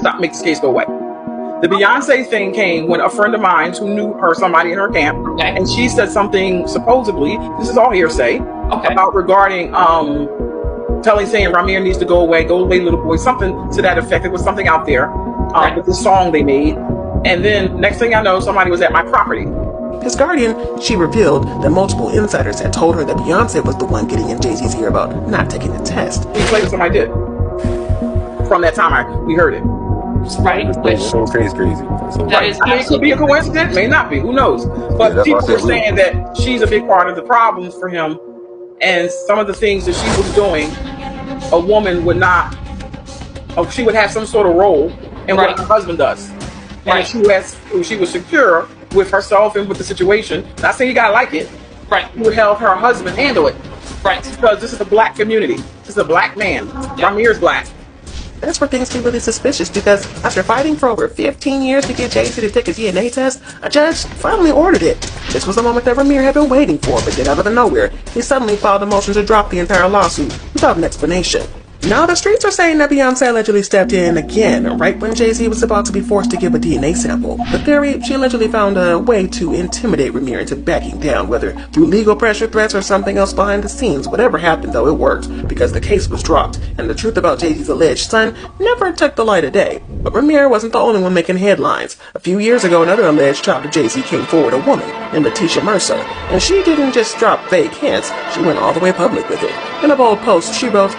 stop, make this case go away. The Beyonce thing came when a friend of mine who knew her, somebody in her camp, Okay. and she said something, supposedly, this is all hearsay, Okay. about regarding saying Ramir needs to go away little boy, something to that effect. It was something out there Right. with the song they made. And then next thing I know, somebody was at my property. His guardian, she revealed that multiple insiders had told her that Beyonce was the one getting in Jay-Z's ear about not taking the test. We played what somebody did. From that time, we heard it. Right. Which So crazy. that is I mean, it could be a coincidence, may not be, who knows? But that's people why I were said saying that she's a big part of the problems for him, and some of the things that she was doing, a woman would not, she would have some sort of role in Right. what her husband does. And Right. if she was secure with herself and with the situation, not saying you gotta like it, right. you would help her husband handle it. Right. Because this is a black community. This is a black man. Ramir's black. That's where things get really suspicious because after fighting for over 15 years to get Jay-Z to take a DNA test, a judge finally ordered it. This was the moment that Ramir had been waiting for, but then out of nowhere, he suddenly filed a motion to drop the entire lawsuit without an explanation. Now the streets are saying that Beyonce allegedly stepped in again right when Jay-Z was about to be forced to give a DNA sample. The theory, she allegedly found a way to intimidate Ramir into backing down, whether through legal pressure, threats, or something else behind the scenes. Whatever happened though, it worked, because the case was dropped, and the truth about Jay-Z's alleged son never took the light of day. But Ramir wasn't the only one making headlines. A few years ago, another alleged child of Jay-Z came forward, a woman named Letitia Mercer, and she didn't just drop vague hints, she went all the way public with it. In a bold post, she wrote,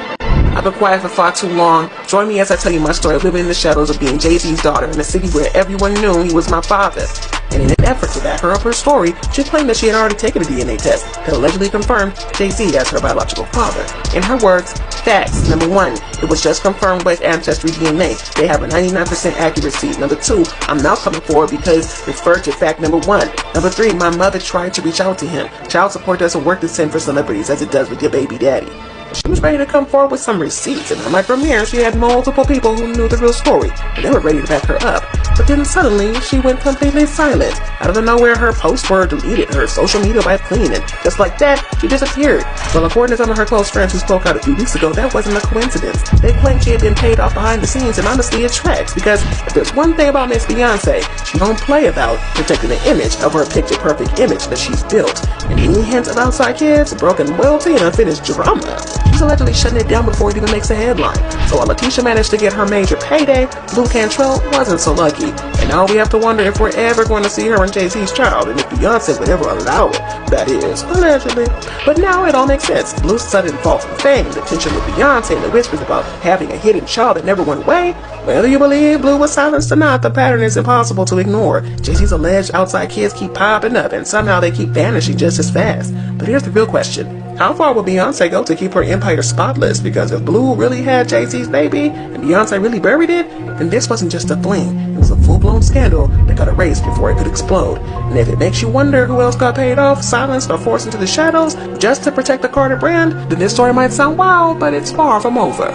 "I've been quiet for far too long. Join me as I tell you my story of living in the shadows of being Jay-Z's daughter in a city where everyone knew he was my father." And in an effort to back her up her story, she claimed that she had already taken a DNA test that allegedly confirmed Jay-Z as her biological father. In her words, facts. Number 1, it was just confirmed with Ancestry DNA. They have a 99% accuracy. Number 2, I'm now coming forward because referred to fact number 1. Number 3, my mother tried to reach out to him. Child support doesn't work the same for celebrities as it does with your baby daddy. She was ready to come forward with some receipts, and unlike Ramir, she had multiple people who knew the real story, and they were ready to back her up. But then suddenly, she went completely silent. Out of nowhere, her posts were deleted, her social media wiped clean, and just like that, she disappeared. Well, according to some of her close friends who spoke out a few weeks ago, that wasn't a coincidence. They claimed she had been paid off behind the scenes, and honestly, it tracks, because if there's one thing about Miss Beyonce, she don't play about protecting the image of her picture-perfect image that she's built. And any hint of outside kids, broken loyalty, and unfinished drama, she's allegedly shutting it down before it even makes a headline. So while Letitia managed to get her major payday, Blue Cantrell wasn't so lucky. And now we have to wonder if we're ever going to see her and Jay-Z's child, and if Beyonce would ever allow it. That is, allegedly. But now it all makes sense. Blue's sudden fall from fame, the tension with Beyonce, and the whispers about having a hidden child that never went away. Whether you believe Blue was silenced or not, the pattern is impossible to ignore. Jay-Z's alleged outside kids keep popping up, and somehow they keep vanishing just as fast. But here's the real question. How far will Beyonce go to keep her empire spotless? Because if Blue really had Jay-Z's baby, and Beyonce really buried it, then this wasn't just a fling. It was a full-blown scandal that got erased before it could explode. And if it makes you wonder who else got paid off, silenced, or forced into the shadows just to protect the Carter brand, then this story might sound wild, but it's far from over.